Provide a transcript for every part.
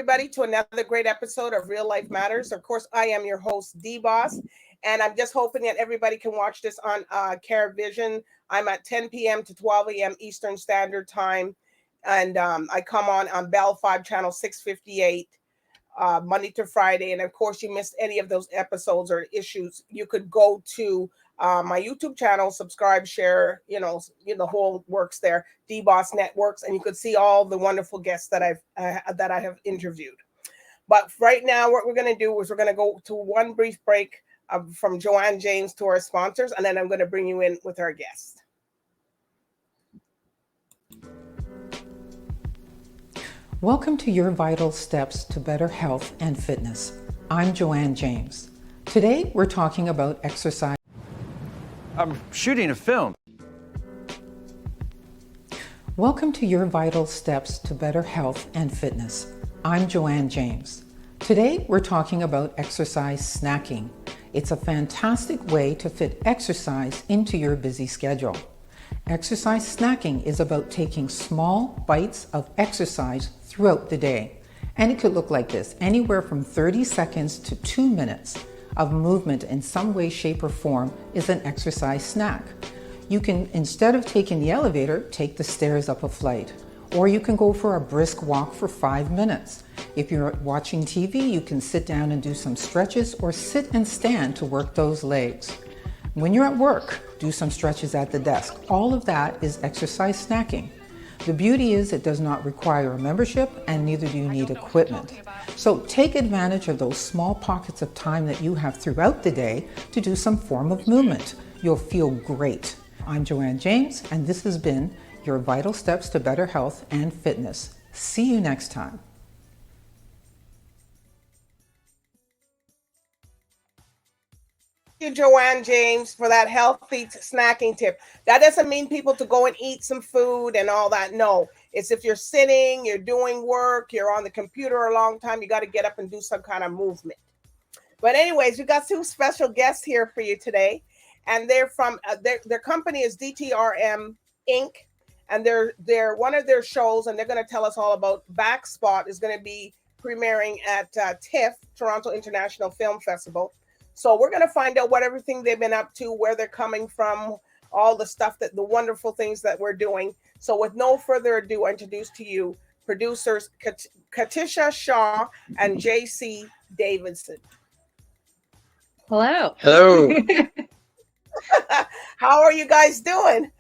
everybody, to another great episode of Real Life Matters. Of course, I am your host, DBoss, and I'm just hoping that everybody can watch this on CaribVision. I'm at 10 p.m. to 12 a.m. Eastern Standard Time, and I come on BellFibe channel 658 Monday to Friday. And of course, you missed any of those episodes or issues, you could go to my YouTube channel, subscribe, share, the whole works there, DBoss Networks, and you could see all the wonderful guests that I have interviewed. But right now, what we're going to do is we're going to go to one brief break from Joanne James to our sponsors, and then I'm going to bring you in with our guest. Welcome to your vital steps to better health and fitness. I'm Joanne James. Today, we're talking about exercise. I'm shooting a film. Welcome to your vital steps to better health and fitness. I'm Joanne James. Today, we're talking about exercise snacking. It's a fantastic way to fit exercise into your busy schedule. Exercise snacking is about taking small bites of exercise throughout the day. And it could look like this, anywhere from 30 seconds to 2 minutes of movement in some way, shape, or form is an exercise snack. You can, instead of taking the elevator, take the stairs up a flight. Or you can go for a brisk walk for 5 minutes. If you're watching TV, you can sit down and do some stretches or sit and stand to work those legs. When you're at work, do some stretches at the desk. All of that is exercise snacking. The beauty is it does not require a membership, and neither do you need equipment. So take advantage of those small pockets of time that you have throughout the day to do some form of movement. You'll feel great. I'm Joanne James, and this has been your Vital Steps to Better Health and Fitness. See you next time. Thank you, Joanne James, for that healthy snacking tip. That doesn't mean people to go and eat some food and all that. No, it's if you're sitting, you're doing work, you're on the computer a long time, you got to get up and do some kind of movement. But anyways, we got two special guests here for you today, and they're from their company is DTRM Inc. And they're one of their shows, and they're going to tell us all about BACKSPOT is going to be premiering at TIFF, Toronto International Film Festival. So we're going to find out what everything they've been up to, where they're coming from, all the stuff the wonderful things that we're doing. So with no further ado, I introduce to you producers Katisha Shaw and JC Davidson. Hello. Hello. How are you guys doing?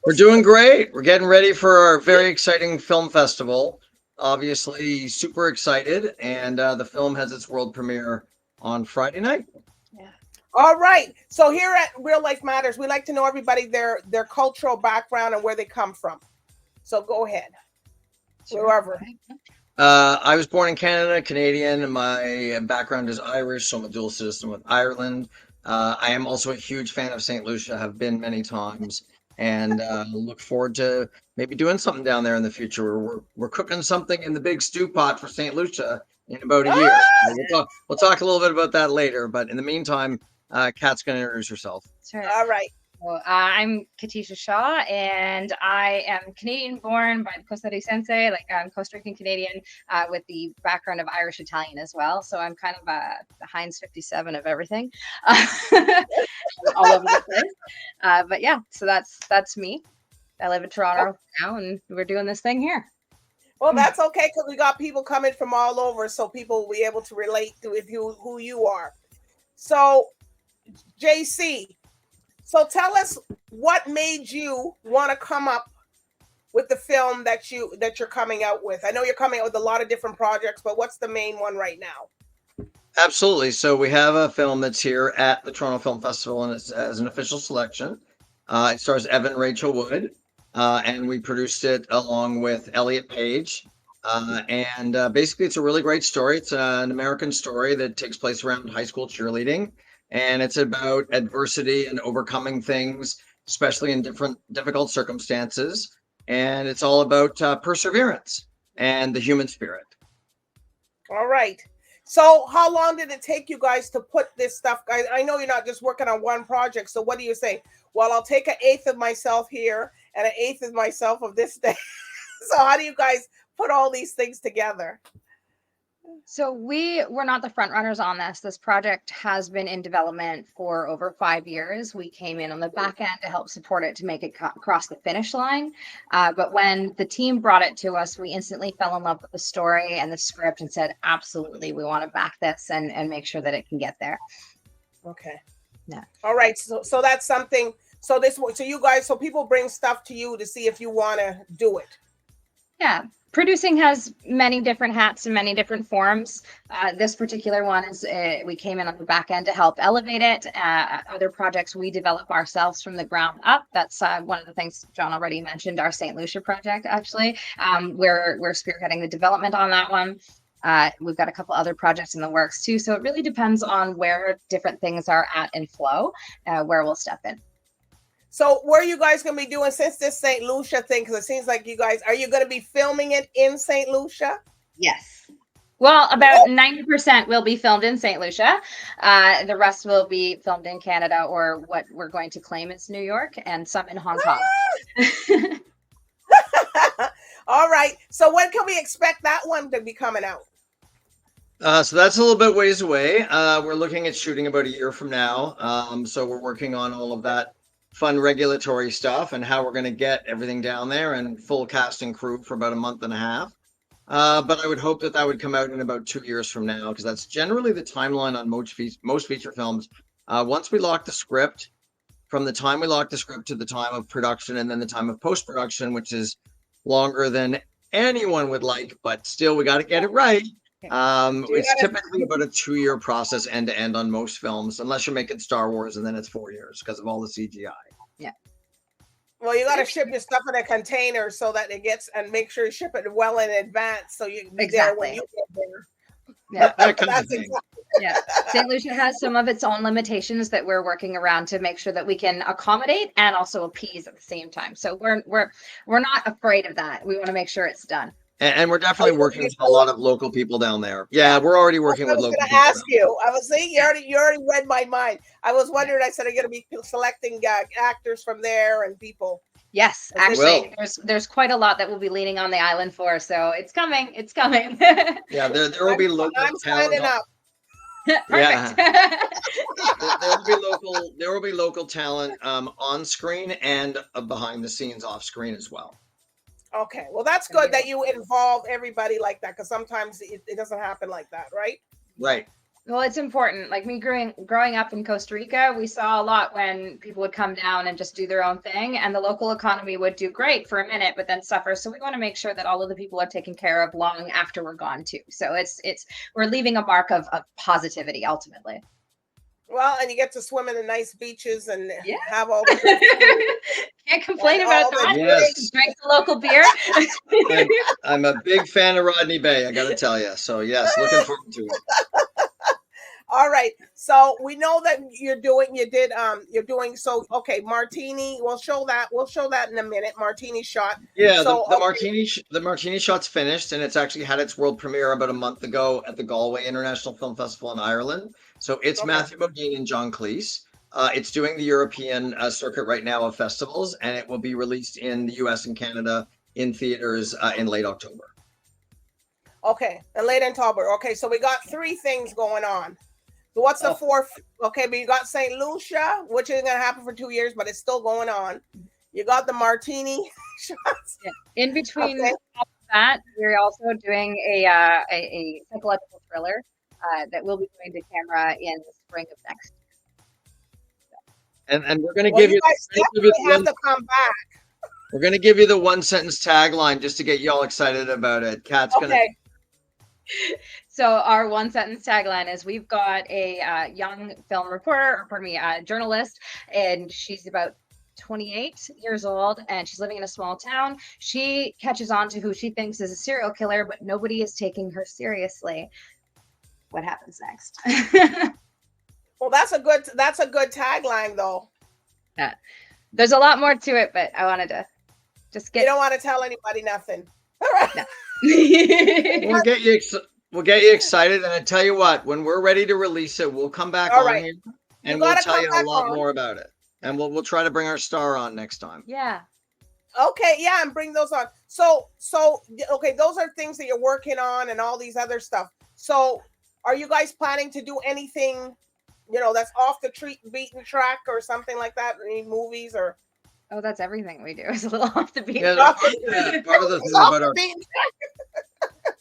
We're doing great. We're getting ready for our very exciting film festival. Obviously, super excited. And the film has its world premiere on Friday night. Yeah. All right. So here at Real Life Matters, we like to know everybody their cultural background and where they come from. So go ahead. Sure. Whoever. I was born in Canada, Canadian, and my background is Irish, so I'm a dual citizen with Ireland. I am also a huge fan of St. Lucia, have been many times, and look forward to maybe doing something down there in the future. We're cooking something in the big stew pot for St. Lucia in about a year. We'll talk a little bit about that later, but in the meantime, Kat's going to introduce herself. Sure. All right. Well, I'm Katisha Shaw, and I am Canadian-born by Costa Ricense. I'm Costa Rican Canadian with the background of Irish Italian as well. So I'm kind of the Heinz 57 of everything, all over the place. But yeah, so that's me. I live in Toronto now, and we're doing this thing here. Well, that's okay, because we got people coming from all over, so people will be able to relate to who you are. So, JC. So tell us what made you want to come up with the film that you're coming out with. I know you're coming out with a lot of different projects, but what's the main one right now? Absolutely. So we have a film that's here at the Toronto Film Festival, and it's as an official selection. It stars Evan Rachel Wood, and we produced it along with Elliot Page. And basically, it's a really great story. It's an American story that takes place around high school cheerleading. And it's about adversity and overcoming things, especially in difficult circumstances. And it's all about perseverance and the human spirit. All right. So how long did it take you guys to put this stuff? I know you're not just working on one project. So what do you say? Well, I'll take 1/8 of myself here and 1/8 of myself of this day. So how do you guys put all these things together? So we were not the front runners on this. This project has been in development for over 5 years. We came in on the back end to help support it to make it cross the finish line. But when the team brought it to us, we instantly fell in love with the story and the script and said, absolutely, we want to back this and make sure that it can get there. Okay. Yeah. All right. So that's something. So you guys, so people bring stuff to you to see if you want to do it. Yeah. Producing has many different hats and many different forms. This particular one is we came in on the back end to help elevate it. Other projects we develop ourselves from the ground up. That's one of the things John already mentioned, our St. Lucia project, actually. We're spearheading the development on that one. We've got a couple other projects in the works too. So it really depends on where different things are at in flow, where we'll step in. So where are you guys going to be doing, since this St. Lucia thing, because it seems like you guys, are you going to be filming it in St. Lucia? Yes. Well, about 90% will be filmed in St. Lucia. The rest will be filmed in Canada, or what we're going to claim is New York, and some in Hong Kong. All right. So when can we expect that one to be coming out? So that's a little bit ways away. We're looking at shooting about a year from now. So we're working on all of that fun regulatory stuff and how we're going to get everything down there, and full cast and crew for about a month and a half. But I would hope that would come out in about 2 years from now, because that's generally the timeline on most feature films. Once we lock the script, from the time we lock the script to the time of production, and then the time of post-production, which is longer than anyone would like, but still we got to get it right. It's typically about a 2-year process end to end on most films, unless you're making Star Wars, and then it's 4 years because of all the CGI. Yeah. Well, you got to ship your stuff in a container so that it gets, and make sure you ship it well in advance so you can be there when you get there. Yeah, that kind of thing. Yeah, St. Lucia has some of its own limitations that we're working around to make sure that we can accommodate and also appease at the same time. So we're not afraid of that. We want to make sure it's done. And we're definitely working with a lot of local people down there. Yeah, we're already working with local people. I was going to ask you. I was saying you already read my mind. I was wondering. I said, are you going to be selecting actors from there and people? Yes, actually, there's quite a lot that we'll be leaning on the island for. So it's coming. It's coming. Yeah, there will be local talent. Signing up. Perfect. Yeah. there will be local talent on screen and behind the scenes off screen as well. Okay, well, that's good that you involve everybody like that, because sometimes it doesn't happen like that, right? Right. Well, it's important. Like me growing up in Costa Rica, we saw a lot when people would come down and just do their own thing, and the local economy would do great for a minute, but then suffer. So we want to make sure that all of the people are taken care of long after we're gone too. So we're leaving a mark of positivity ultimately. Well, and you get to swim in the nice beaches and have all the can't complain about that. Yes. Drink the local beer. I'm a big fan of Rodney Bay, I got to tell you. So yes, looking forward to it. All right. So we know that you're doing so. Okay, martini. We'll show that in a minute. Martini shot. Yeah, so, the martini shot's finished, and it's actually had its world premiere about a month ago at the Galway International Film Festival in Ireland. So it's Matthew Modine and John Cleese. It's doing the European circuit right now of festivals, and it will be released in the US and Canada in theaters in late October. Okay, and late October. Okay, so we got 3 things going on. So what's the 4th? Okay, but you got St. Lucia, which isn't going to happen for 2 years, but it's still going on. You got the martini shots. Yeah. In between that, we're also doing a psychological thriller that we'll be going to camera in the spring of next year. And we're going to give you have to come back. We're going to give you the 1-sentence tagline just to get you all excited about it. Kat's going to. So our 1-sentence tagline is, we've got a young film reporter, a journalist, and she's about 28 years old, and she's living in a small town. She catches on to who she thinks is a serial killer, but nobody is taking her seriously. What happens next? Well, that's a good tagline, though. Yeah. There's a lot more to it, but I wanted to just get. You don't want to tell anybody nothing. All right. No. We'll get you excited, and I tell you what, when we're ready to release it, we'll come back on here, and we'll tell you a lot more about it, and we'll try to bring our star on next time. Yeah. Okay, yeah, and bring those on. So okay, those are things that you're working on and all these other stuff. So are you guys planning to do anything, that's off the beaten track or something like that? Any movies or? Oh, that's everything we do. It's a little off the beat. Yeah, part of the thing about our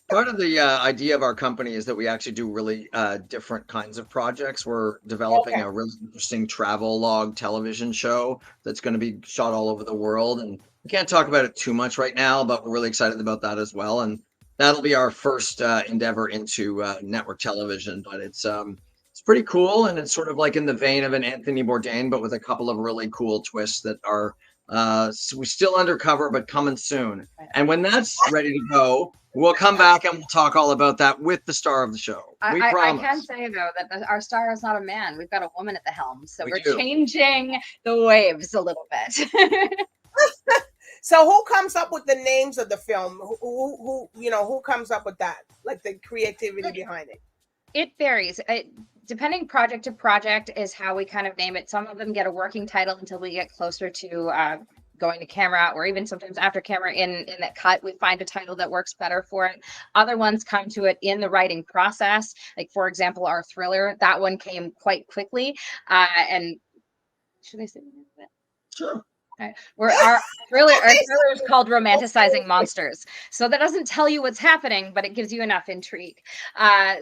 part of the idea of our company is that we actually do really different kinds of projects. We're developing a really interesting travel log television show that's going to be shot all over the world, and we can't talk about it too much right now, but we're really excited about that as well. And that'll be our first endeavor into network television. But it's pretty cool, and it's sort of like in the vein of an Anthony Bourdain, but with a couple of really cool twists that are we're still undercover, but coming soon. And when that's ready to go, we'll come back and we'll talk all about that with the star of the show. We promise. I can say though that our star is not a man. We've got a woman at the helm, so we're do. changing the waves a little bit. So who comes up with the names of the film? Who comes up with that? Like the creativity behind it? It varies. Depending project to project is how we kind of name it. Some of them get a working title until we get closer to going to camera, or even sometimes after camera in that cut, we find a title that works better for it. Other ones come to it in the writing process. Like, for example, our thriller, that one came quite quickly. And should I say that? Sure. Right. Our thriller is called Romanticizing Monsters. So that doesn't tell you what's happening, but it gives you enough intrigue.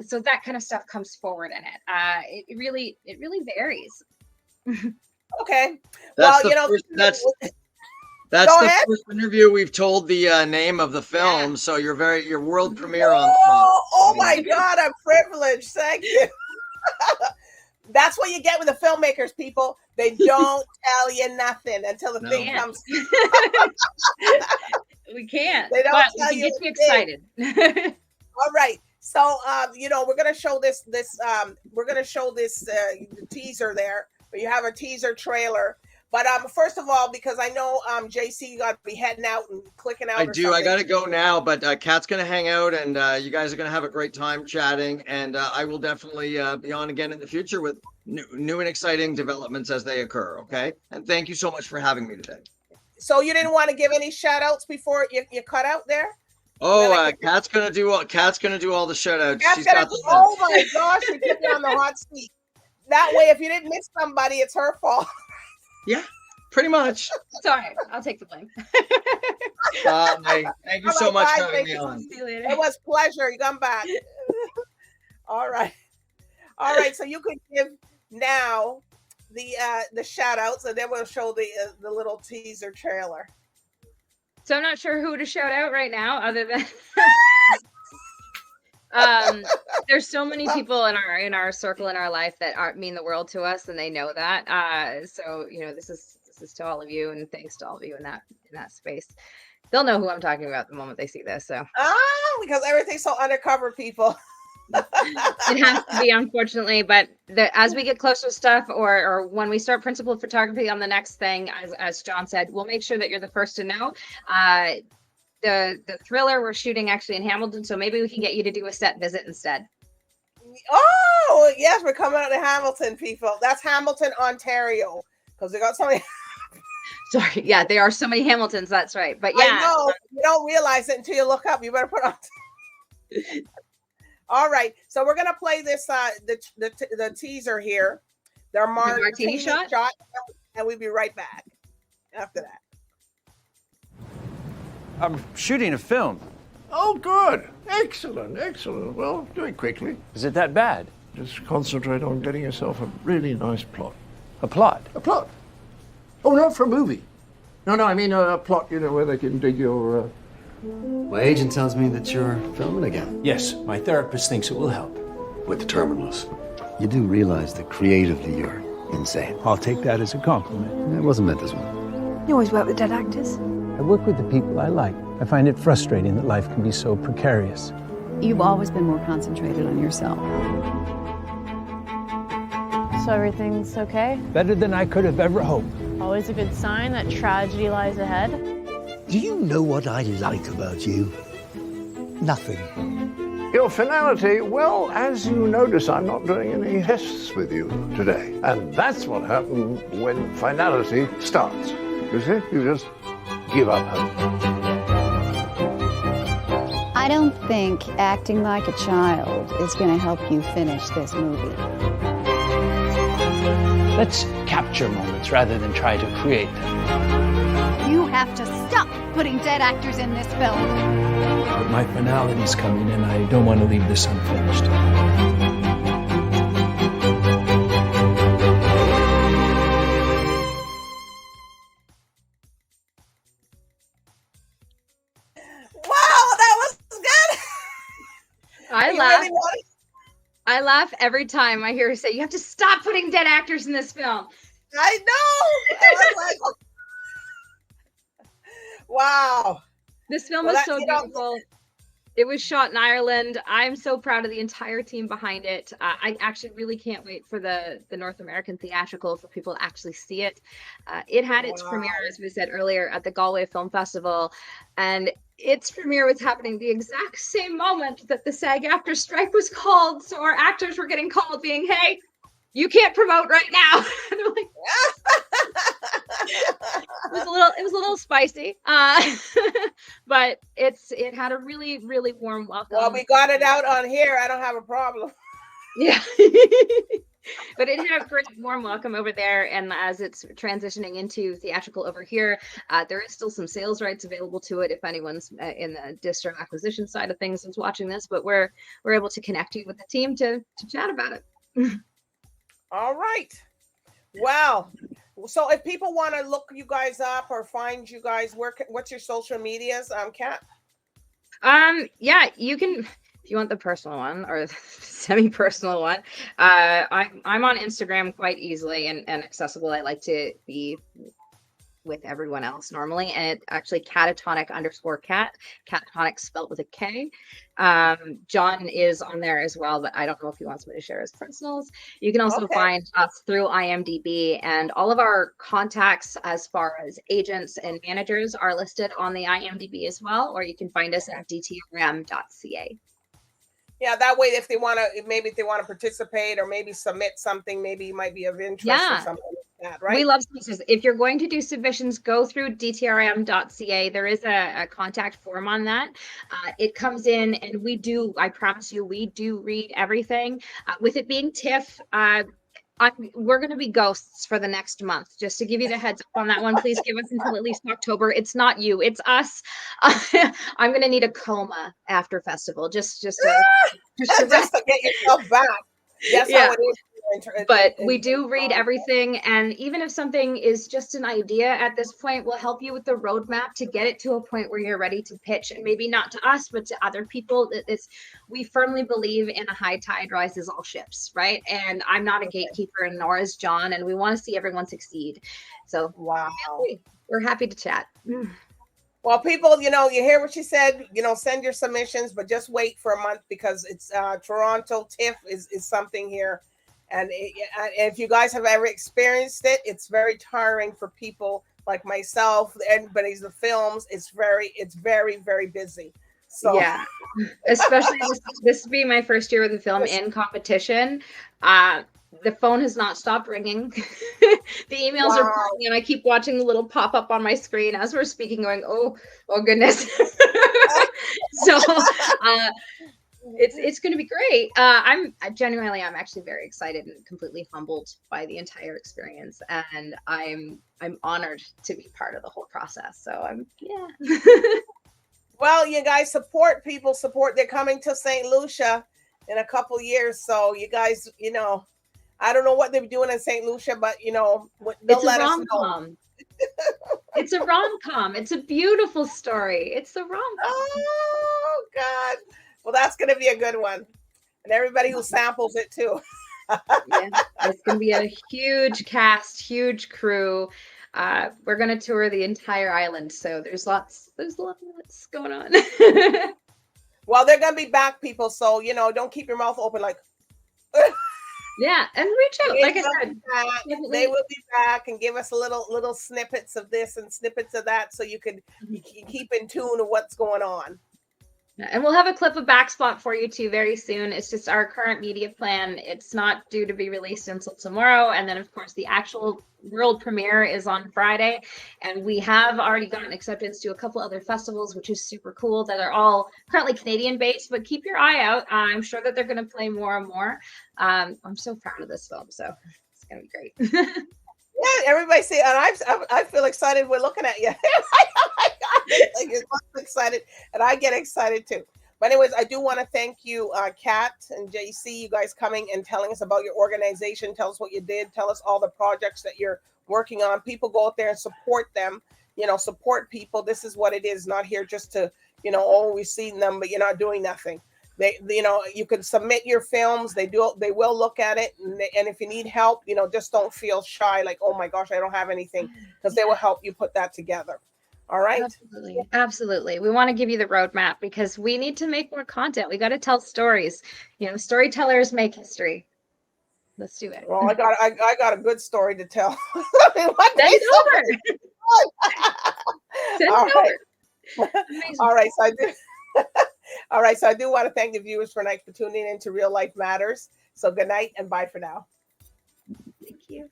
So that kind of stuff comes forward in it. It really varies. Okay. That's the first interview we've told the name of the film. Yeah. So your world premiere on. Oh my God, I'm privileged. Thank you. That's what you get with the filmmakers, people. They don't tell you nothing until the thing comes. We can't. They don't tell you. Get you excited. All right. So, we're gonna show this. We're gonna show this teaser there. But you have a teaser trailer. But first of all, because I know JC got to be heading out and clicking out. I do. I got to go now, but Kat's going to hang out, and you guys are going to have a great time chatting. And I will definitely be on again in the future with new and exciting developments as they occur. Okay. And thank you so much for having me today. So you didn't want to give any shout outs before you cut out there? Oh, Kat's going to do all the shout outs. Oh my gosh, you put me on the hot seat. That way, if you didn't miss somebody, it's her fault. Yeah, pretty much. Sorry, I'll take the blame. Thank you so much for having me on. See you later. It was a pleasure. You come back. All right. So you could give now the shout outs, and then we'll show the little teaser trailer. So I'm not sure who to shout out right now, other than there's so many people in our circle in our life that mean the world to us, and they know that. So this is to all of you, and thanks to all of you in that space. They'll know who I'm talking about the moment they see this. So because everything's so undercover, people. It has to be, unfortunately, but as we get closer to stuff, or when we start principal photography on the next thing, as John said, we'll make sure that you're the first to know. The thriller we're shooting actually in Hamilton, so maybe we can get you to do a set visit instead. Oh yes, we're coming out to Hamilton, people. That's Hamilton, Ontario, because we got so many. Sorry, yeah, there are so many Hamiltons. That's right, but yeah, I know you don't realize it until you look up. You better put on. All right, so we're gonna play this the teaser here. The martini shot, and we'll be right back after that. I'm shooting a film. Oh, good. Excellent. Well, do it quickly. Is it that bad? Just concentrate on getting yourself a really nice plot. A plot? A plot. Oh, not for a movie. No, I mean a plot, where they can dig your... My agent tells me that you're filming again. Yes, my therapist thinks it will help. With the terminals. You do realize that creatively you're insane. I'll take that as a compliment. It wasn't meant as one. You always work with dead actors. I work with the people I like. I find it frustrating that life can be so precarious. You've always been more concentrated on yourself. So everything's okay? Better than I could have ever hoped. Always a good sign that tragedy lies ahead. Do you know what I like about you? Nothing. Your finality, well, as you notice, I'm not doing any tests with you today. And that's what happens when finality starts. You see? You just give up hope. I don't think acting like a child is going to help you finish this movie. Let's capture moments rather than try to create them. You have to stop putting dead actors in this film. But my finality's coming and I don't want to leave this unfinished. I laugh every time I hear her say, "You have to stop putting dead actors in this film." I know. I was like, wow. This film is so beautiful. It was shot in Ireland. I'm so proud of the entire team behind it. I actually really can't wait for the North American theatrical for people to actually see it. It had its premiere, as we said earlier, at the Galway Film Festival, and its premiere was happening the exact same moment that the SAG-AFTRA strike was called. So our actors were getting called being, "Hey, you can't promote right now." And they're like, it was a little spicy, but it had a really, really warm welcome. Well, we got it out on here. I don't have a problem. Yeah. But it had a great warm welcome over there, and as it's transitioning into theatrical over here, there is still some sales rights available to it if anyone's in the distro acquisition side of things is watching this. But we're able to connect you with the team to chat about it. All right. Wow. So if people want to look you guys up or find you guys, what's your social medias, Kat? Yeah, you can. If you want the personal one or semi-personal one, I'm on Instagram quite easily and accessible. I like to be with everyone else normally, and it's actually catatonic_cat, catatonic spelled with a K. John is on there as well, but I don't know if he wants me to share his personals. You can also find us through IMDb, and all of our contacts as far as agents and managers are listed on the IMDb as well, or you can find us at DTRM.ca. Yeah, that way if they want to participate or maybe submit something, maybe might be of interest or something like that, right? We love submissions. If you're going to do submissions, go through DTRM.ca. There is a contact form on that. It comes in, and I promise you, we do read everything. With it being TIFF, we're going to be ghosts for the next month. Just to give you the heads up on that one, please give us until at least October. It's not you, it's us. I'm going to need a coma after festival, just to get yourself back. That's how it is. But we do read everything, and even if something is just an idea at this point, we'll help you with the roadmap to get it to a point where you're ready to pitch, and maybe not to us, but to other people. We firmly believe in a high tide rises all ships, right? And I'm not a gatekeeper, and nor is John, and we want to see everyone succeed. So we're happy to chat. Well, people, you hear what she said, send your submissions, but just wait for a month because it's Toronto TIFF is something here. And if you guys have ever experienced it, it's very tiring for people like myself. Everybody's the films. It's very, very busy. So yeah, especially this being my first year with the film in competition. The phone has not stopped ringing. The emails are pouring, and I keep watching the little pop up on my screen as we're speaking, going, "Oh goodness!" So. It's going to be great. I'm actually very excited and completely humbled by the entire experience, and I'm honored to be part of the whole process. So Well, you guys support. They're coming to St. Lucia in a couple years, so you guys, I don't know what they're doing in St. Lucia, but they'll let us know. It's a rom-com. It's a beautiful story. It's a rom-com. Oh God. Well, that's going to be a good one. And everybody who samples it too. It's going to be a huge cast, huge crew. We're going to tour the entire island. So there's lots going on. Well, they're going to be back, people. So, don't keep your mouth open like. Yeah, and reach out. Like I said, they will be back and give us little snippets of this and snippets of that so you can keep in tune of what's going on. And we'll have a clip of Backspot for you too very soon. It's just our current media plan. It's not due to be released until tomorrow. And then, of course, the actual world premiere is on Friday. And we have already gotten acceptance to a couple other festivals, which is super cool, that are all currently Canadian based. But keep your eye out. I'm sure that they're going to play more and more. I'm so proud of this film. So it's going to be great. Yeah, everybody see, and I feel excited. We're looking at you. Oh my God, like, you're so excited, and I get excited too. But anyways, I do want to thank you, Kat and JC, you guys coming and telling us about your organization. Tell us what you did. Tell us all the projects that you're working on. People go out there and support them. You know, support people. This is what it is. Not here just to, you know, oh, we've seen them, but you're not doing nothing. They, you know, you can submit your films. They will look at it, and if you need help, you know, just don't feel shy. Like, oh my gosh, I don't have anything, because they will help you put that together. All right. Absolutely. Absolutely. We want to give you the roadmap because we need to make more content. We got to tell stories. You know, storytellers make history. Let's do it. Well, I got a good story to tell. Send it over. Send it over. Amazing. All right. So I do. All right. So I do want to thank the viewers for tuning in to Real Life Matters. So good night and bye for now. Thank you.